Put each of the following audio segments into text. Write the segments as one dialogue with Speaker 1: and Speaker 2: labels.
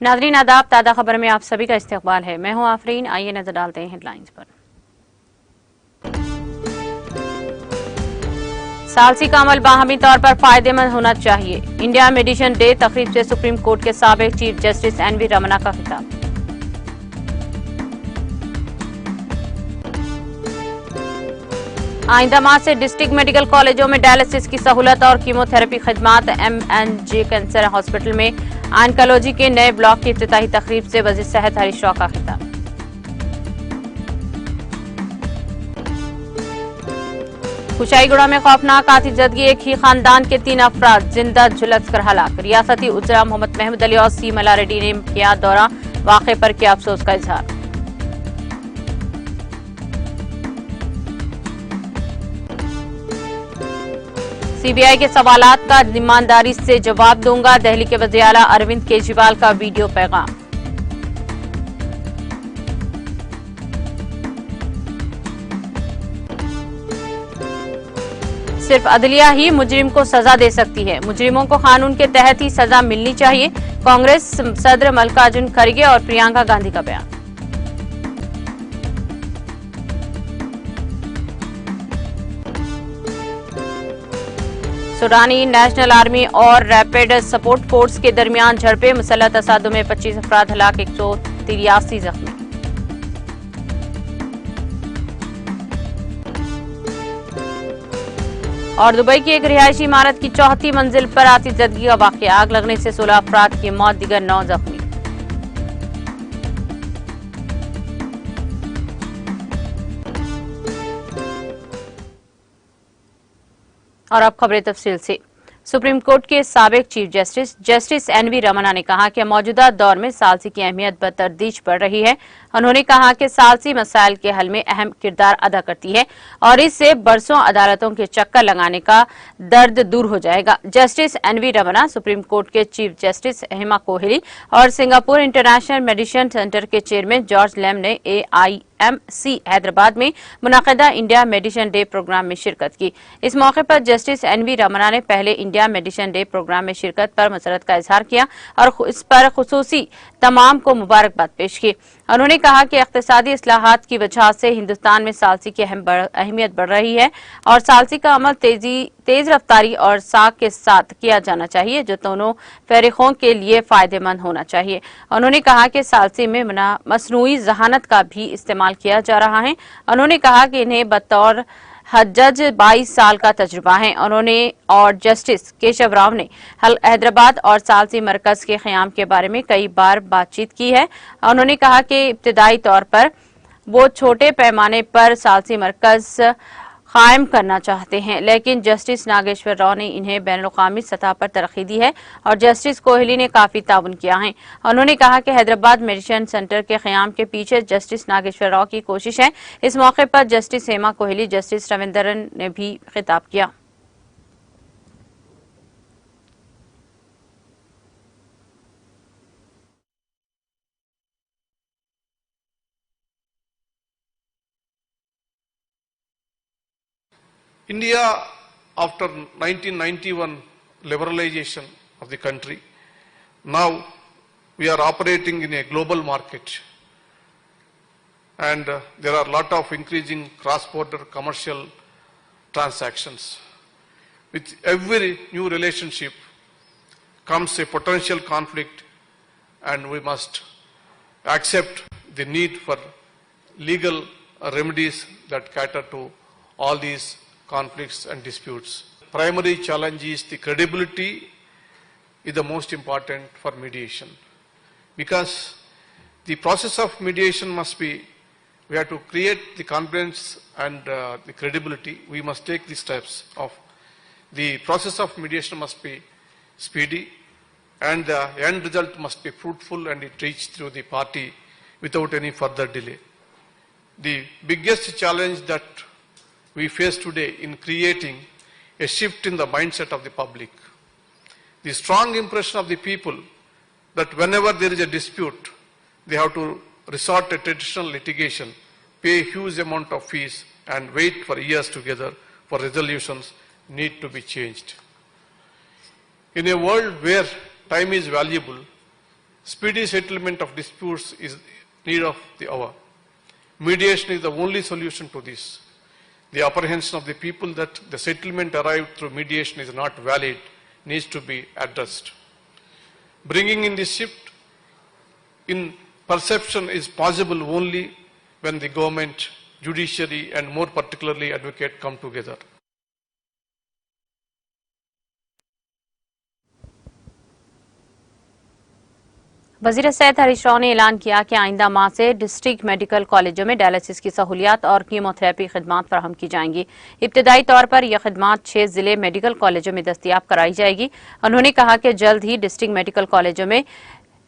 Speaker 1: नाज़रीन आदाब, ताज़ा खबर में आप सभी का इस्तकबाल है। मैं हूं आफरीन। आइए नजर डालते हैं हेडलाइंस पर। सालसी का अमल बाहमी तौर पर फायदेमंद होना चाहिए। इंडिया मेडिसिन डे तकरीब से सुप्रीम कोर्ट के साबिक चीफ जस्टिस एनवी रमना का खिताब। आइंदा माह से डिस्ट्रिक्ट मेडिकल कॉलेजों में डायलिसिस की सहूलत और कीमोथेरेपी खिदमात। MNG कैंसर हॉस्पिटल में ऑन्कोलॉजी के नए ब्लॉक की इफ्तिताही तकरीब से वज़ीर सेहत हरीश राव का खिताब। कुशाईगुड़ा में खौफनाक आतिशबाजी, एक ही खानदान के 3 अफराद जिंदा झुलस कर हलाक। रियासती उज़रा मोहम्मद महमूद अली और सी मल्लारेड्डी ने किया दौरा, वाक़े पर किया अफसोस का इजहार। CBI के सवालात का ईमानदारी से जवाब दूंगा, दिल्ली के वज़ीर आला अरविंद केजरीवाल का वीडियो पैगाम। सिर्फ अदलिया ही मुजरिम को सजा दे सकती है, मुजरिमों को कानून के तहत ही सजा मिलनी चाहिए। कांग्रेस सदर मल्लिकार्जुन खड़गे और प्रियंका गांधी का बयान। सूडानी नेशनल आर्मी और रैपिड सपोर्ट फोर्स के दरमियान झड़पें, मुसल्लह तसादुम में 25 अफराद हलाक, 183 जख्मी। और दुबई की एक रिहायशी इमारत की 4थी मंजिल पर आतिशबाजी का वाकया, आग लगने से 16 अफराद की मौत, दीगर 9 जख्मी। और अब खबरें तफसील से। सुप्रीम कोर्ट के साबिक चीफ जस्टिस एनवी रमना ने कहा कि मौजूदा दौर में सालसी की अहमियत बतदरीज बढ़ रही है। उन्होंने कहा कि सालसी मसाइल के हल में अहम किरदार अदा करती है और इससे बरसों अदालतों के चक्कर लगाने का दर्द दूर हो जाएगा। Justice NV Ramana, supreme court के चीफ जस्टिस हेमा कोहली और सिंगापुर इंटरनेशनल मेडिसिन सेंटर के चेयरमैन जॉर्ज लैम ने AIMC हैदराबाद में मुनाकिदा इंडिया मेडिसिन डे प्रोग्राम में शिरकत की। इस मौके पर जस्टिस एनवी रमना ने पहले इंडिया मेडिसिन डे प्रोग्राम में शिरकत पर मसरत का इजहार किया और इस पर खुसूसी तमाम को मुबारकबाद पेश की। उन्होंने कहा कि इक़्तिसादी इस्लाहात की वजह से हिंदुस्तान में सालसी की अहमियत बढ़ रही है और सालसी का अमल तेज रफ्तारी और साख के साथ किया जाना चाहिए, जो दोनों फरीकों के लिए फायदेमंद होना चाहिए। उन्होंने कहा कि सालसी में मसनूई जहानत का भी इस्तेमाल किया जा रहा है। उन्होंने कहा कि इन्हें बतौर जज 22 साल का तजुर्बा है। उन्होंने और जस्टिस केशव राव ने हैदराबाद और सालसी मरकज के क़याम के बारे में कई बार बातचीत की है। उन्होंने कहा कि इब्तदाई तौर पर वो छोटे पैमाने पर सालसी मरकज कायम करना चाहते हैं, लेकिन जस्टिस नागेश्वर राव ने इन्हें बैनुल-अक़वामी सतह पर तरक्की दी है और जस्टिस कोहली ने काफी ताउन किया है। उन्होंने कहा कि हैदराबाद मेडिसिन सेंटर के क़याम के पीछे जस्टिस नागेश्वर राव की कोशिश है। इस मौके पर जस्टिस हेमा कोहली, जस्टिस रविंद्रन ने भी खिताब किया।
Speaker 2: India, after 1991 liberalization of the country, now we are operating in a global market, and there are a lot of increasing cross-border commercial transactions. With every new relationship comes a potential conflict, and we must accept the need for legal remedies that cater to all these conflicts and disputes. Primary challenge is the credibility is the most important for mediation, because the process of mediation must be, we have to create the confidence and the credibility. We must take the steps of the process of mediation must be speedy, and the end result must be fruitful and it reach through the party without any further delay. The biggest challenge that we face today in creating a shift in the mindset of the public, the strong impression of the people that whenever there is a dispute, they have to resort to traditional litigation, pay a huge amount of fees and wait for years together for resolutions need to be changed. In a world where time is valuable, Speedy settlement of disputes is need of the hour. Mediation is the only solution to this. The apprehension of the people that the settlement arrived through mediation is not valid needs to be addressed. Bringing in this shift in perception is possible only when the government, judiciary and more particularly advocate come together.
Speaker 1: वजीर सेहत हरीश राव ने ऐलान किया कि आइंदा माह से district medical कॉलेजों में डायलिसिस की सहूलियात और कीमोथेरेपी खिदमात फराहम की जाएंगी। इब्तदाई तौर पर यह खिदमात 6 जिले मेडिकल कॉलेजों में दस्तियाब कराई जाएगी। उन्होंने कहा कि जल्द ही डिस्ट्रिक्ट मेडिकल कॉलेजों में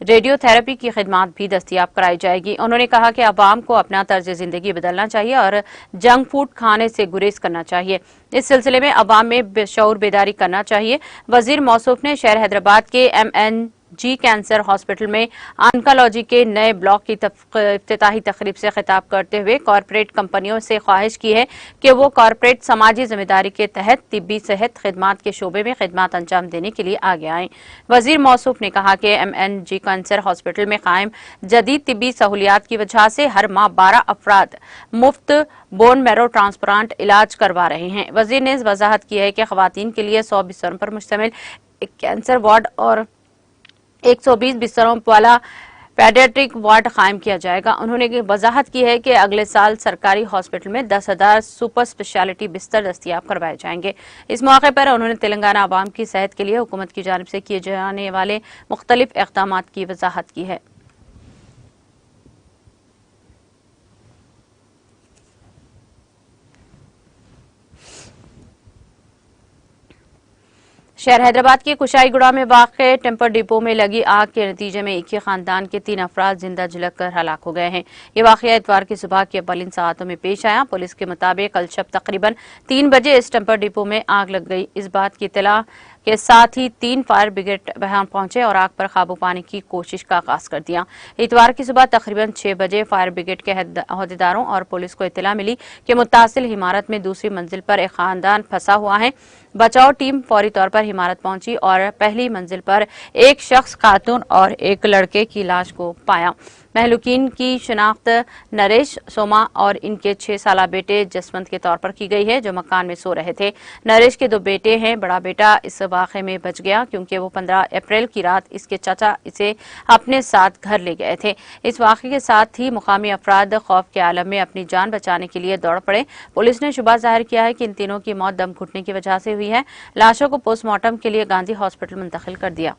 Speaker 1: रेडियोथेरेपी की खिदमात भी दस्तियाब कराई जाएगी। उन्होंने कहा कि अवाम को अपना तर्ज जिंदगी बदलना चाहिए और जंक फूड खाने से गुरेज करना चाहिए। इस सिलसिले में अवाम में शऊर बेदारी करना चाहिए। वजीर मौसूफ ने शहर हैदराबाद के MNG कैंसर हॉस्पिटल में ऑन्कोलॉजी के नए ब्लॉक की इफ्तिताही तकरीब से खिताब करते हुए कॉरपोरेट कंपनियों से ख्वाहिश की है कि वो कॉरपोरेट समाजी जिम्मेदारी के तहत तिब्बी सेहत खिदमात के शोबे में खिदमात अंजाम देने के लिए आगे आएं। वजीर मौसूफ ने कहा कि MNG कैंसर हॉस्पिटल में कायम जदीद तिब्बी सहूलियात की वजह से हर माह 12 अफराद मुफ्त बोन मैरो ट्रांसप्लांट इलाज करवा रहे हैं। वजीर ने वजाहत की है कि खवातीन के लिए 100 बिस्तरों पर मुश्तमिल एक कैंसर वार्ड और 120 बिस्तरों वाला पेडियाट्रिक वार्ड कायम किया जाएगा। उन्होंने वजाहत की है कि अगले साल सरकारी हॉस्पिटल में 10,000 सुपर स्पेशलिटी बिस्तर दस्तियाब करवाए जाएंगे। इस मौके पर उन्होंने तेलंगाना आवाम की सेहत के लिए हुकूमत की जानिब से किए जाने वाले मुख्तलिफ इक़दामात की वजाहत की है। शहर हैदराबाद के कुशाईगुड़ा में वाक़े टेम्पर डिपो में लगी आग के नतीजे में एक ही खानदान के 3 अफराद जिंदा जलक कर हलाक हो गए हैं। ये वाक़या इतवार की सुबह के अव्वलिन सातों में पेश आया। पुलिस के मुताबिक कल शब तकरीबन 3 बजे इस टेम्पर डिपो में आग लग गई। इस बात की इत्तला के साथ ही 3 फायर ब्रिगेड वहां पहुंचे और आग पर काबू पाने की कोशिश का आगाज कर दिया। इतवार की सुबह तकरीबन 6 बजे फायर ब्रिगेड के अहदेदारों और पुलिस को इत्तला मिली कि मुत्तासिल इमारत में दूसरी मंजिल पर एक खानदान फंसा हुआ है। बचाव टीम फौरी तौर पर इमारत पहुंची और पहली मंजिल पर एक शख्स खातून और एक लड़के की लाश को पाया। महलूकीन की शिनाख्त नरेश, सोमा और इनके 6 साला बेटे जसवंत के तौर पर की गई है, जो मकान में सो रहे थे। नरेश के 2 बेटे हैं। बड़ा बेटा इस वाक़े में बच गया क्योंकि वो 15 अप्रैल की रात इसके चाचा इसे अपने साथ घर ले गए थे। इस वाक़े के साथ ही मुकामी अफराद खौफ के आलम में अपनी जान बचाने के लिए दौड़ पड़े। पुलिस ने शुबा जाहिर किया है कि इन तीनों की मौत दम घुटने की वजह से हुई है। लाशों को पोस्टमार्टम के लिए गांधी हॉस्पिटल मुंतकिल कर दिया।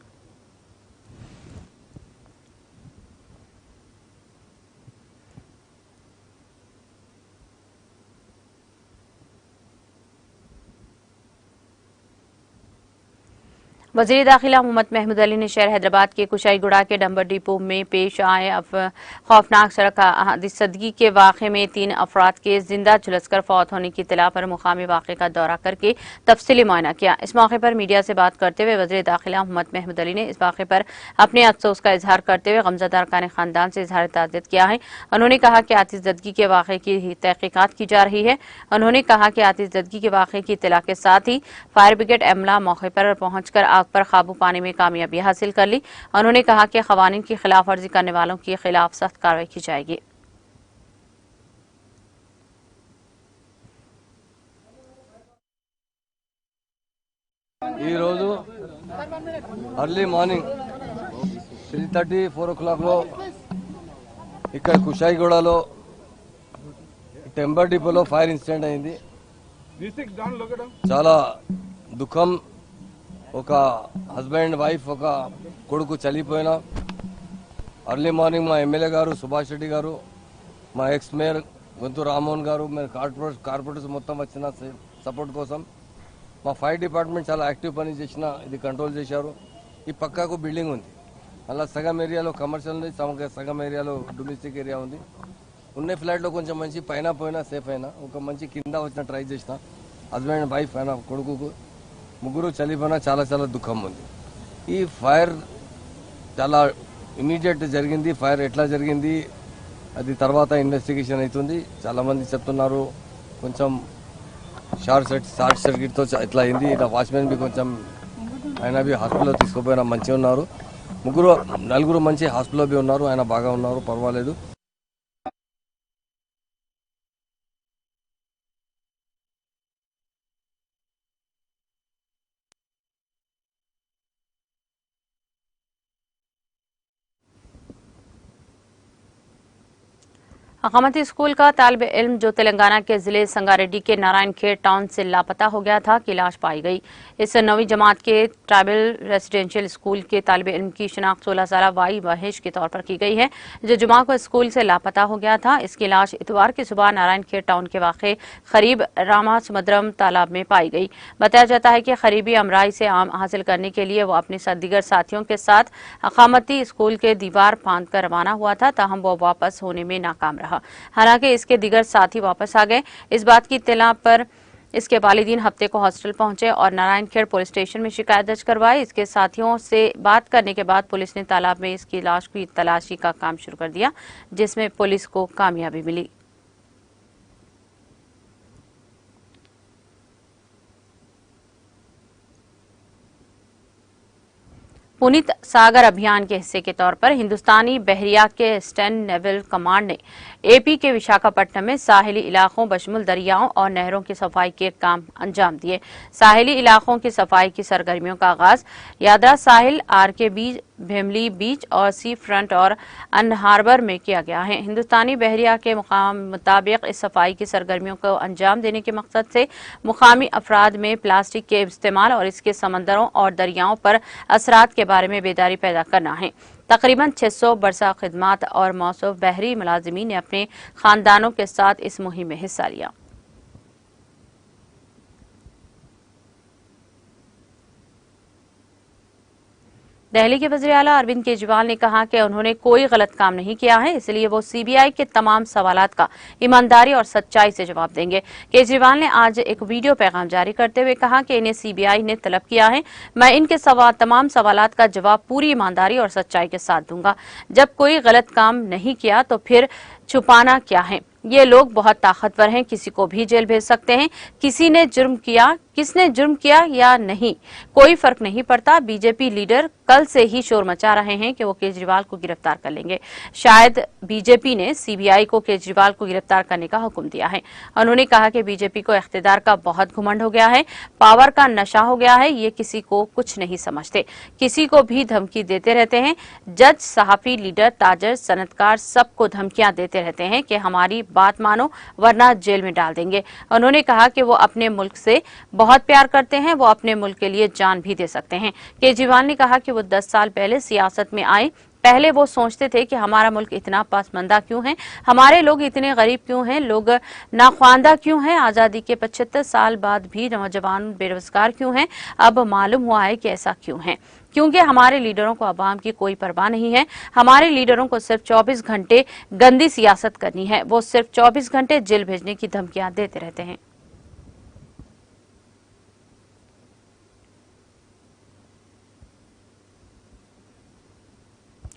Speaker 1: वज़ीर दाखिला मोहम्मद महमूद अली ने शहर हैदराबाद के कुशाईगुड़ा के डंबर डिपो में पेश आए खौफनाक सड़क हादसगी के वाक़े में 3 अफराद के जिंदा झुलसकर फौत होने की इत्तला पर मुकामी वाक़े का दौरा करके तफसीली मुआयना किया। इस मौके पर मीडिया से बात करते हुए वज़ीर दाखिला मोहम्मद महमूद अली ने इस वाक़े पर अपने अफसोस का इजहार करते हुए गमज़दा अरकान ख़ानदान से इजहार ताज़ियत किया है। उन्होंने कहा कि आतिशज़दगी के वाक़े की तहक़ीक़ात की जा रही है। उन्होंने कहा कि आतिशज़दगी के वाक़े की इत्तला के साथ ही फायर ब्रिगेड अमला मौके पर पहुंचकर आग पर काबू पाने में कामयाबी हासिल कर ली। उन्होंने कहा कि क़वानीन की खिलाफ वर्जी करने वालों के खिलाफ सख्त कार्रवाई की जाएगी।
Speaker 3: अर्ली మార్నింగ్ 3:30 4 o'clock లో ఇక్కడ కుషాయిగూడలో టెంబర్ డిపోలో ఫైర్ ఇన్సిడెంట్ అయింది। చాలా దుఃఖం। ఒక హస్బెండ్ వైఫ్ ఒక కొడుకు చనిపోయిన అర్లీ మార్నింగ్ మా ఎమ్మెల్యే గారు సుభాష్ రెడ్డి గారు, మా ఎక్స్ మేయర్ గొంతు రామ్మోహన్ గారు, మేము కార్పొరేటర్స్ మొత్తం వచ్చిన సపోర్ట్ కోసం మా ఫైర్ డిపార్ట్మెంట్ చాలా యాక్టివ్ పని చేసిన ఇది కంట్రోల్ చేశారు। ఈ పక్కకు బిల్డింగ్ ఉంది, అలా సగం ఏరియాలో కమర్షియల్ ఉంది, సగం ఏరియాలో డొమెస్టిక్ ఏరియా ఉంది। ఉన్న ఫ్లాట్లో కొంచెం మంచి పైన పోయినా సేఫ్ అయినా, ఒక మంచి కింద వచ్చిన ట్రై చేసిన హస్బెండ్ వైఫ్ అయినా కొడుకు ముగ్గురు చనిపోయినా చాలా చాలా దుఃఖం ఉంది। ఈ ఫైర్ చాలా ఇమీడియట్ జరిగింది। ఫైర్ ఎట్లా జరిగింది అది తర్వాత ఇన్వెస్టిగేషన్ అవుతుంది। చాలా మంది చెప్తున్నారు కొంచెం షార్ట్ సర్క్యూట్తో ఇట్లా అయింది। ఇలా వాచ్మెన్ బి కొంచెం ఆయన బి హాస్పిటల్లో తీసుకుపోయినా మంచిగా ఉన్నారు। నలుగురు మంచి హాస్పిటల్లో ఉన్నారు. ఆయన బాగా ఉన్నారు, పర్వాలేదు.
Speaker 1: अकामती स्कूल का तालिब इल्म जो तेलंगाना के जिले संगारेड्डी के नारायण खेड़ टाउन से लापता हो गया था की लाश पाई गई। इस 9वीं जमात के ट्राइबल रेसिडेंशियल स्कूल के तालिब इल्म की शिनाख्त 16 साल वाई महेश के तौर पर की गई है, जो जुमा को स्कूल से लापता हो गया था। इसकी लाश इतवार की सुबह नारायण खेड़ टाउन के वाक़े करीब रामा समुद्रम तालाब में पाई गई। बताया जाता है कि करीबी अमराई से आम हासिल करने के लिए वो अपने दीगर साथियों के साथ अकामती स्कूल के दीवार फांद कर रवाना हुआ था, ताहम वो वापस होने में नाकाम रहा। हालांकि इसके दीगर साथी वापस आ गए। इस बात की इत्तला पर इसके वालिदीन हफ्ते को हॉस्टल पहुंचे और नारायणखेड़ पुलिस स्टेशन में शिकायत दर्ज करवाई। इसके साथियों से बात करने के बाद पुलिस ने तालाब में इसकी लाश की तलाशी का काम शुरू कर दिया, जिसमें पुलिस को कामयाबी मिली। पुनीत सागर अभियान के हिस्से के तौर पर हिंदुस्तानी बहरिया के ईस्टर्न नेवल कमांड ने एपी के विशाखापट्टनम में साहिली इलाकों बशमुल दरियाओं और नहरों की सफाई के काम अंजाम दिए। साहिली इलाकों की सफाई की सरगर्मियों का आगाज यादरा साहिल, आरके बीच, भेमली बीच और सी फ्रंट और अन हार्बर में किया गया है। हिंदुस्तानी बहरिया के मुताबिक इस सफाई की सरगर्मियों को अंजाम देने के मकसद से मुकामी अफराद में प्लास्टिक के इस्तेमाल और इसके समंदरों और दरियाओं पर असरात के बारे में बेदारी पैदा करना है। तकरीबन 600 बरसा खिदमात और मौसूफ बहरी मुलाजिमीन ने अपने खानदानों के साथ इस मुहिम में हिस्सा लिया। दिल्ली के वज़ीर आला अरविंद केजरीवाल ने कहा कि उन्होंने कोई गलत काम नहीं किया है, इसलिए वो सीबीआई के तमाम सवालात का ईमानदारी और सच्चाई से जवाब देंगे। केजरीवाल ने आज एक वीडियो पैगाम जारी करते हुए कहा कि इन्हें सीबीआई ने तलब किया है, मैं इनके तमाम सवालात का जवाब पूरी ईमानदारी और सच्चाई के साथ दूंगा। जब कोई गलत काम नहीं किया तो फिर छुपाना क्या है? ये लोग बहुत ताकतवर हैं, किसी को भी जेल भेज सकते हैं। किसने जुर्म किया या नहीं, कोई फर्क नहीं पड़ता। बीजेपी लीडर कल से ही शोर मचा रहे हैं कि वो केजरीवाल को गिरफ्तार कर लेंगे। शायद बीजेपी ने सीबीआई को केजरीवाल को गिरफ्तार करने का हुक्म दिया है। उन्होंने कहा कि बीजेपी को इख्तिदार का बहुत घमंड हो गया है, पावर का नशा हो गया है। ये किसी को कुछ नहीं समझते, किसी को भी धमकी देते रहते हैं। जज, सहाफी, लीडर, ताजर, सनतकार सबको धमकियां देते रहते हैं कि हमारी बात मानो वरना जेल में डाल देंगे। उन्होंने कहा कि वो अपने मुल्क से बहुत प्यार करते हैं, वो अपने मुल्क के लिए जान भी दे सकते हैं। केजरीवाल ने कहा कि वो 10 साल पहले सियासत में आए, पहले वो सोचते थे कि हमारा मुल्क इतना पसमंदा क्यों है, हमारे लोग इतने गरीब क्यों हैं, लोग नाख्वानदा क्यों हैं, आज़ादी के 75 साल बाद भी नौजवान बेरोजगार क्यों हैं। अब मालूम हुआ है कि ऐसा क्यों है, क्योंकि हमारे लीडरों को अवाम की कोई परवाह नहीं है। हमारे लीडरों को सिर्फ 24 घंटे गंदी सियासत करनी है, वो सिर्फ 24 घंटे जेल भेजने की धमकियां देते रहते हैं।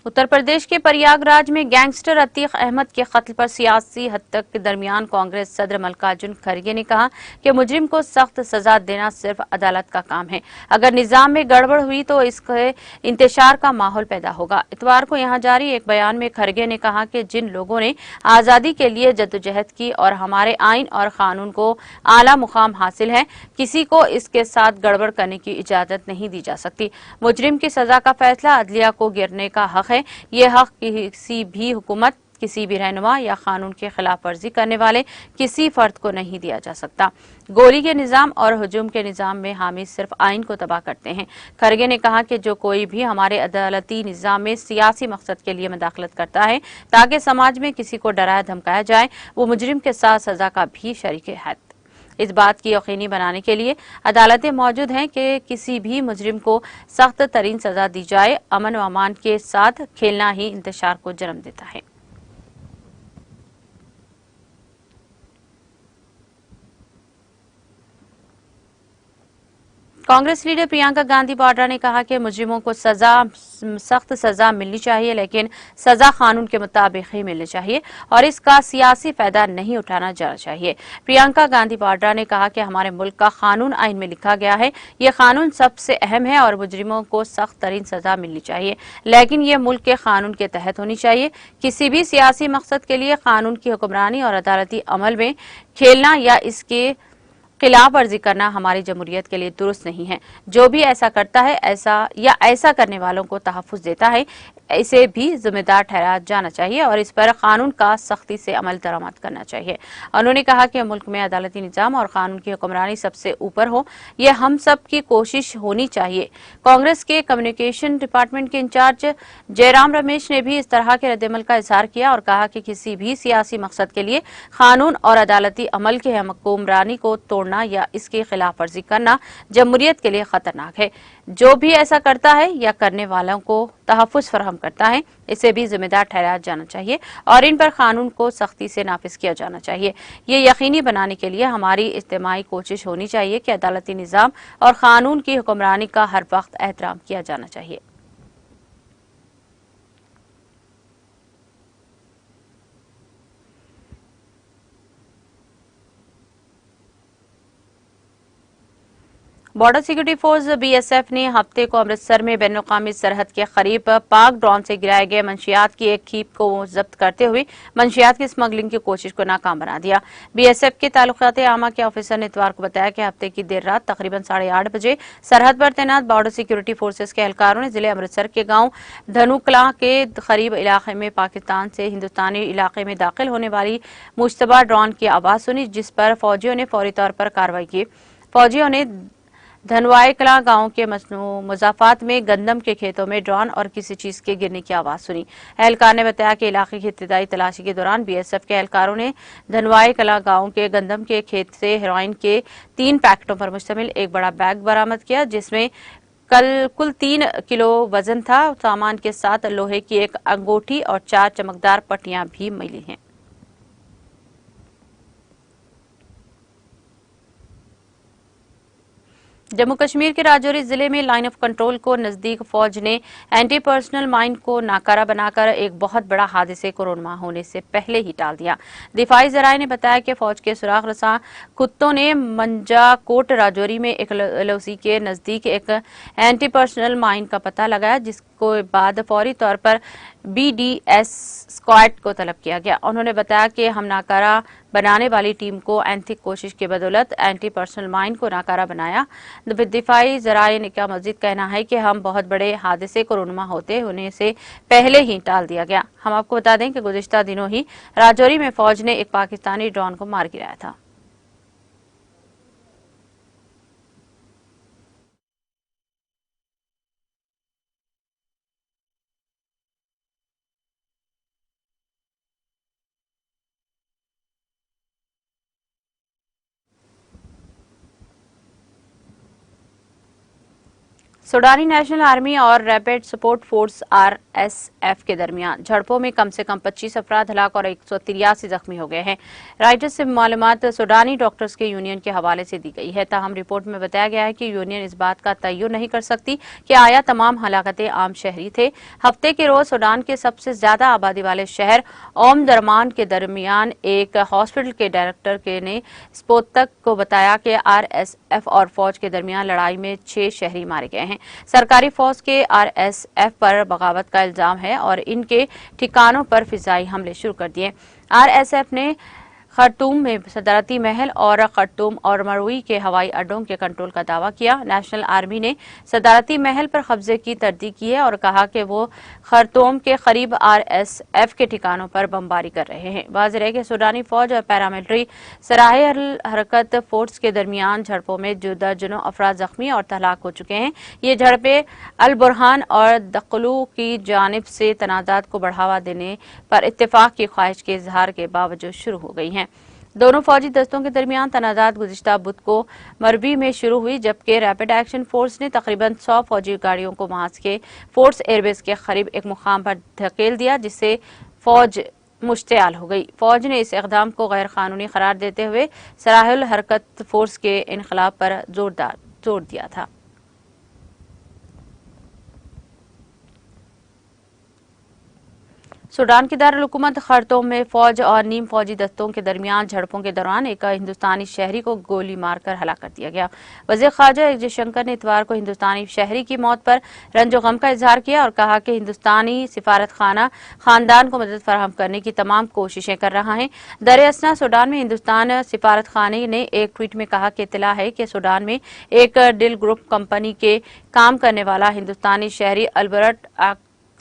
Speaker 1: उत्तर प्रदेश के प्रयागराज में गैंगस्टर अतीक अहमद के कत्ल पर सियासी हद तक के दरमियान कांग्रेस सदर मल्लिकार्जुन खड़गे ने कहा कि मुजरिम को सख्त सजा देना सिर्फ अदालत का काम है। अगर निजाम में गड़बड़ हुई तो इसके इंतशार का माहौल पैदा होगा। इतवार को यहां जारी एक बयान में खड़गे ने कहा कि जिन लोगों ने आजादी के लिए जद्दोजहद की और हमारे आइन और कानून को आला मुकाम हासिल है, किसी को इसके साथ गड़बड़ करने की इजाजत नहीं दी जा सकती। मुजरिम की सजा का फैसला अदलिया को गिरने का हक है। ये हक किसी भी हुकूमत, किसी भी रहनुमा या कानून की खिलाफ वर्जी करने वाले किसी फर्द को नहीं दिया जा सकता। गोली के निजाम और हुजूम के निजाम में हामी सिर्फ आइन को तबाह करते हैं। खड़गे ने कहा कि जो कोई भी हमारे अदालती निजाम में सियासी मकसद के लिए मदाखलत करता है ताकि समाज में किसी को डराया धमकाया जाए, वो मुजरिम के साथ सजा का भी शरीक है। इस बात की यकीनी बनाने के लिए अदालतें मौजूद हैं कि किसी भी मुजरिम को सख्त तरीन सजा दी जाए। अमन व अमान के साथ खेलना ही इंतशार को जन्म देता है। कांग्रेस लीडर प्रियंका गांधी वाड्रा ने कहा कि मुजरिमों को सख्त सजा मिलनी चाहिए, लेकिन सजा कानून के मुताबिक ही मिलनी चाहिए और इसका सियासी फायदा नहीं उठाना जाना चाहिए। प्रियंका गांधी वाड्रा ने कहा कि हमारे मुल्क का कानून आइन में लिखा गया है, ये कानून सबसे अहम है और मुजरिमों को सख्त तरीन सजा मिलनी चाहिए, लेकिन ये मुल्क के कानून के तहत होनी चाहिए। किसी भी सियासी मकसद के लिए कानून की हुक्मरानी और अदालती अमल में खेलना या इसके खिलाफ वर्जी करना हमारी जमहूरियत के लिए दुरुस्त नहीं है। जो भी ऐसा करता है ऐसा करने वालों को तहफ्फुज देता है, इसे भी जिम्मेदार ठहराया जाना चाहिए और इस पर कानून का सख्ती से अमल दरामद करना चाहिए। उन्होंने कहा कि मुल्क में अदालती निजाम और कानून की हुक्मरानी सबसे ऊपर हो, यह हम सब की कोशिश होनी चाहिए। कांग्रेस के कम्युनिकेशन डिपार्टमेंट के इंचार्ज जयराम रमेश ने भी इस तरह के रद्दमल का इजहार किया और कहा कि किसी भी सियासी मकसद के लिए कानून और अदालती अमल के हुक्मरानी को तोड़ना या इसकी खिलाफ वर्जी करना जमहूरियत के लिए खतरनाक है। जो भी ऐसा करता है या करने वालों को तहफ्फुज फराहम करता है, इसे भी जिम्मेदार ठहराया जाना चाहिए और इन पर कानून को सख्ती से नाफिज किया जाना चाहिए। ये यकीनी बनाने के लिए हमारी इज्तिमाई कोशिश होनी चाहिए कि अदालती निजाम और कानून की हुक्मरानी का हर वक्त एहतराम किया जाना चाहिए। बॉर्डर सिक्योरिटी फोर्स बीएसएफ ने हफ्ते को अमृतसर में बैनुल-अक़वामी सरहद के करीब पाक ड्रोन से गिराए गए मंशियात की एक खीप को जब्त करते हुए मंशियात की स्मगलिंग की कोशिश को नाकाम बना दिया। बीएसएफ के ताल्लुकात आमा के ऑफिसर ने इतवार को बताया कि हफ्ते की देर रात तकरीबन 8:30 बजे सरहद पर तैनात बॉर्डर सिक्योरिटी फोर्सेज के एहलकारों ने जिले अमृतसर के गांव धनुकला के करीब इलाके में पाकिस्तान से हिंदुस्तानी इलाके में दाखिल होने वाली मुश्तबा ड्रोन की आवाज सुनी, जिस पर फौजियों ने फौरी तौर पर कार्रवाई की। फौजियों ने धनवाई कला गांव के मुजाफात में गंदम के खेतों में ड्रोन और किसी चीज के गिरने की आवाज सुनी। एहलकार ने बताया कि इलाके की इब्तिदाई तलाशी के दौरान बीएसएफ के एहलकारों ने धनवाई कला गांव के गंदम के खेत से हेरोइन के 3 पैकेटों पर मुश्तमिल एक बड़ा बैग बरामद किया, जिसमें कुल 3 किलो वजन था। सामान के साथ लोहे की एक अंगूठी और 4 चमकदार पट्टियां भी मिली हैं। जम्मू कश्मीर के राजौरी जिले में लाइन ऑफ कंट्रोल को नजदीक फौज ने एंटी पर्सनल माइन को नाकारा बनाकर एक बहुत बड़ा हादसे को रोनमा होने से पहले ही टाल दिया। दिफाई जराये ने बताया कि फौज के सुराग रसा कुत्तों ने मंजाकोट राजौरी में एक एलओसी के नजदीक एक एंटी पर्सनल माइन का पता लगाया, जिसको बाद फौरी तौर पर बीडीएस स्क्वाड को तलब किया गया। उन्होंने बताया कि हम नाकारा बनाने वाली टीम को एंथिक कोशिश की बदौलत एंटी पर्सनल माइन को नाकारा बनाया। दिफाई जराये का मजीद कहना है कि हम बहुत बड़े हादसे को रोनुमा होने से पहले ही टाल दिया गया। हम आपको बता दें कि गुज़िश्ता दिनों ही राजौरी में फौज ने एक पाकिस्तानी ड्रोन को मार गिराया था। सूडानी नेशनल आर्मी और रैपिड सपोर्ट फोर्स आरएसएफ के दरमियान झड़पों में कम से कम 25 अफराद हलाक और 183 जख्मी हो गए हैं। राइटर्स से मालूमात सूडानी डॉक्टर्स के यूनियन के हवाले से दी गई है। ताहम रिपोर्ट में बताया गया है कि यूनियन इस बात का तय्युन नहीं कर सकती कि आया तमाम हलाकतें आम शहरी थे। हफ्ते के रोज सूडान के सबसे ज्यादा आबादी वाले शहर ओम दरमान के दरमियान एक हॉस्पिटल के डायरेक्टर ने स्पोतक को बताया कि आरएसएफ और फौज के दरमियान लड़ाई में 6 शहरी मारे गए हैं। सरकारी फौज के आरएसएफ पर बगावत का इल्जाम है और इनके ठिकानों पर फिजाई हमले शुरू कर दिए। आरएसएफ ने खर्तूम में सदारती महल और खर्तूम और मरुई के हवाई अड्डों के कंट्रोल का दावा किया। नेशनल आर्मी ने सदारती महल पर कब्जे की तरदीद की है और कहा कि वो खर्तूम के करीब आरएसएफ के ठिकानों पर बमबारी कर रहे हैं। वाज़ेह है कि सूडानी फौज और पैरामिलिट्री सराहे हरकत फोर्स के दरमियान झड़पों में दर्जनों अफराद जख्मी और हलाक हो चुके हैं। ये झड़पें अल बुरहान और दकलू की जानिब से तनाज़ात को बढ़ावा देने पर इत्तेफाक की ख्वाहिश के इजहार के बावजूद शुरू हो गई हैं। दोनों फौजी दस्तों के दरमियान तनाज़ात गुज़िश्ता बुध को मरवी में शुरू हुई, जबकि रैपिड एक्शन फोर्स ने तकरीबन 100 फौजी गाड़ियों को वहां के फोर्स एयरबेस के करीब एक मुकाम पर धकेल दिया, जिससे फौज मुश्तआल हो गई। फौज ने इस इक़दाम को गैर कानूनी करार देते हुए सराहुल हरकत फोर्स के इनकलाब पर जोर दिया था। सूडान की दारुल-हुकूमत खर्तूम में फौज और नीम फौजी दस्तों के दरमियान झड़पों के दौरान एक हिंदुस्तानी शहरी को गोली मारकर हलाक कर दिया गया। वज़ीर ख़ारजा एस जयशंकर ने इतवार को हिंदुस्तानी शहरी की मौत पर रंजो गम का इजहार किया और कहा कि हिंदुस्तानी सिफारत खाना खानदान को मदद फराहम करने की तमाम कोशिशें कर रहा है। दरअसल सूडान में हिंदुस्तान सिफारत खाने ने एक ट्वीट में कहा कि इत्तला है कि सूडान में एक डिल ग्रुप कंपनी के काम करने वाला हिंदुस्तानी शहरी अल्बर्ट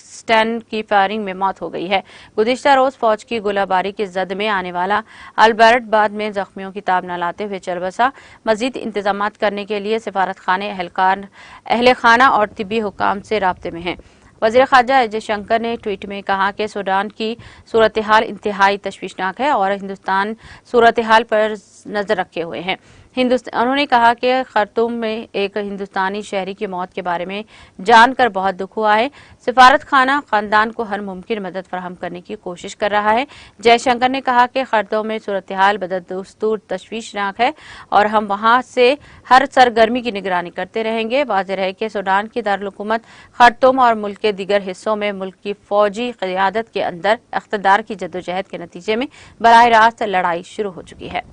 Speaker 1: स्टैन की फायरिंग में मौत हो गई है। गुज़िश्ता रोज फौज की गोलाबारी की जद में आने वाला अल्बर्ट बाद में जख्मियों की ताब न लाते हुए चल बसा। मजीद इंतजाम करने के लिए सिफारत खाने अहले खाना और तिब्बी हुकाम से राब्ते में हैं। वज़ीर ख़ारजा एस जयशंकर ने ट्वीट में कहा कि सूडान की सूरत हाल इंतहाई तशवीशनाक है और हिंदुस्तान सूरत हाल पर नजर रखे हुए हैं। उन्होंने कहा कि खर्तूम में एक हिंदुस्तानी शहरी की मौत के बारे में जानकर बहुत दुख हुआ है। सिफारत खाना खानदान को हर मुमकिन मदद फराहम करने की कोशिश कर रहा है। जयशंकर ने कहा कि खर्तूम में सूरत हाल बदस्तूर तशवीशनाक है और हम वहां से हर सरगर्मी की निगरानी करते रहेंगे। वाज़ेह है कि सूडान की दारुल-हुकूमत खर्तूम और मुल्क के दीगर हिस्सों में मुल्क की फौजी क़यादत के अंदर इक़्तिदार की जद्दोजहद के नतीजे में बराह रास्त लड़ाई शुरू हो चुकी है।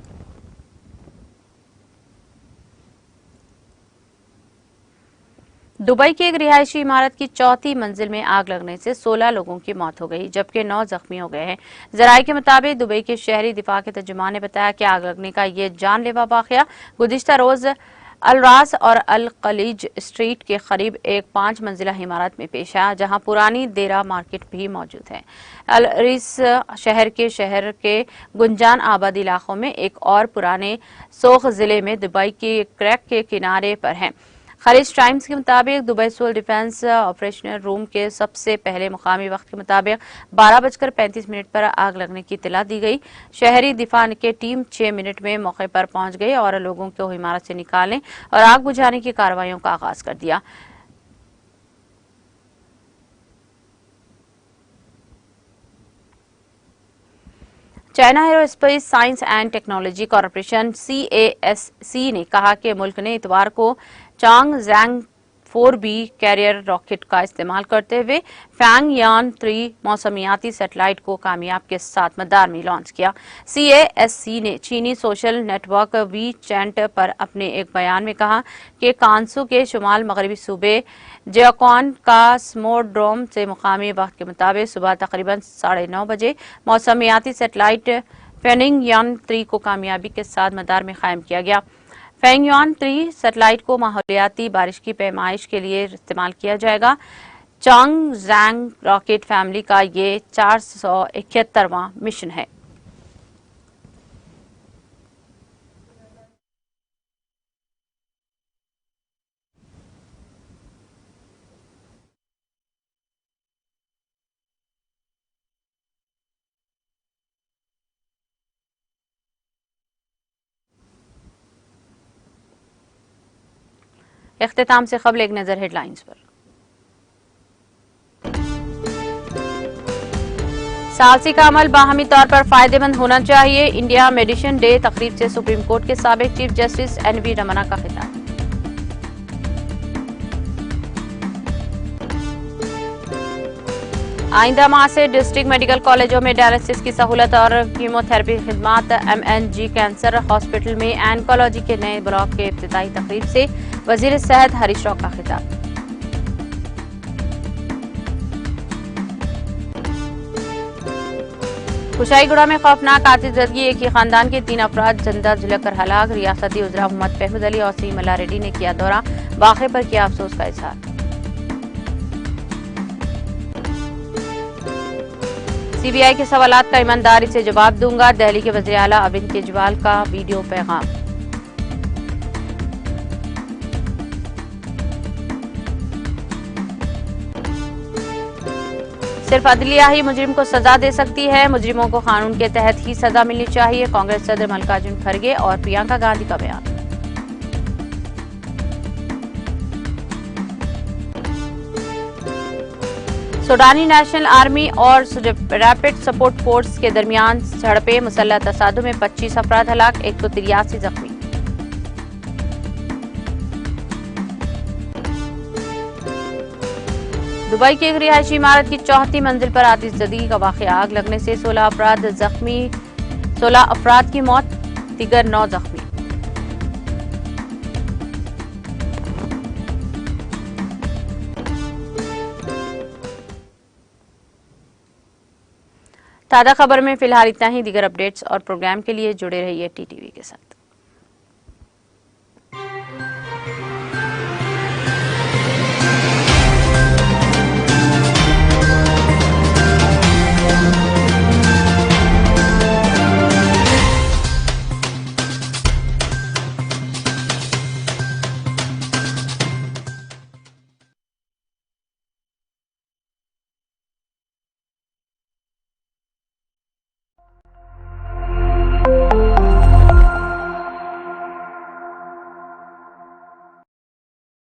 Speaker 1: दुबई की एक रिहायशी इमारत की चौथी मंजिल में आग लगने से 16 लोगों की मौत हो गई जबकि 9 जख्मी हो गए हैं। जराये के मुताबिक दुबई के शहरी दिफा के तर्जुमान ने बताया कि आग लगने का ये जानलेवा वाकया गुज़िश्ता रोज अलरास और अल खलीज स्ट्रीट के करीब एक 5 मंजिला इमारत में पेश आया जहां पुरानी देरा मार्केट भी मौजूद है। अलरीस शहर के गुंजान आबादी इलाकों में एक और पुराने सोख जिले में दुबई के क्रैक के किनारे पर है। खलीज टाइम्स के मुताबिक Dubai civil defence operational room के सबसे पहले मुकामी वक्त के मुताबिक 12:35 पर आग लगने की इत्तला दी गई। शहरी दिफा की टीम 6 मिनट में मौके पर पहुंच गई और लोगों को इमारत से निकालने और आग बुझाने की कार्रवाइयों का आगाज कर दिया। China aerospace science and technology corporation CASC ने कहा कि मुल्क ने इतवार को चांगजैंग 4B कैरियर रॉकेट का इस्तेमाल करते हुए फैंगयान 3 मौसमियाती सैटेलाइट को कामयाब के साथ मदार में लॉन्च किया। CASC ने चीनी सोशल नेटवर्क वीचैट पर अपने एक बयान में कहा कि कांसू के शुमाल मगरबी सूबे जियाक्वान का स्मोड्रोम से मुकामी वक्त के मुताबिक सुबह तकरीबन 9:30 बजे मौसमियाती सैटेलाइट फैंगयान 3 को कामयाबी के साथ मदार में कायम किया गया। फैंगयान 3 सैटेलाइट को माहौलियाती बारिश की पैमाइश के लिए इस्तेमाल किया जाएगा। चांगजैंग रॉकेट फैमिली का ये 471वां मिशन है। इख्तिताम से कबल एक नजर हेडलाइंस पर। सालसी का अमल बाहमी तौर पर फायदेमंद होना चाहिए। इंडिया मेडिसिन डे तकरीब से सुप्रीम कोर्ट के साबिक चीफ जस्टिस NV रमना का खिताब। आइंदा माह से डिस्ट्रिक्ट मेडिकल कॉलेजों में डायलिसिस की सहूलत और कीमोथेरेपी खिदमात। MNG कैंसर हॉस्पिटल में एनकोलॉजी के नए ब्लॉक के इफ्तिताही तकरीब से वजीर सेहत हरीश राव का खिताब। कुशाईगुड़ा में खौफनाक आतिशबाजी, एक ही खानदान के 3 अफराद जिंदा जलकर हलाक। रियासती वज़ीर मोहम्मद फहमीद अली और सी मल्ला रेड्डी ने किया दौरा, वाक़े पर किया अफसोस का इजहार। CBI के सवालात का ईमानदारी से जवाब दूंगा, दिल्ली के वज़ीर आला अरविंद केजरीवाल का वीडियो पैगाम। सिर्फ अदलिया ही मुजरिम को सजा दे सकती है, मुजरिमों को कानून के तहत ही सजा मिलनी चाहिए। कांग्रेस सदर मल्लिकार्जुन खड़गे और प्रियंका गांधी का बयान। सूडानी नेशनल आर्मी और रैपिड सपोर्ट फोर्स के दरमियान झड़पें, मुसल्लह तसादुम में 25 अफराद हलाक, 183 जख्मी। दुबई की एक रिहायशी इमारत की चौथी मंजिल पर आतिशबाजी का वाकया, आग लगने से 16 अफराद की मौत, दीगर 9 जख्मी। ताज़ा खबर में फिलहाल इतना ही। दीगर अपडेट्स और प्रोग्राम के लिए जुड़े रहिए टीटीवी के साथ।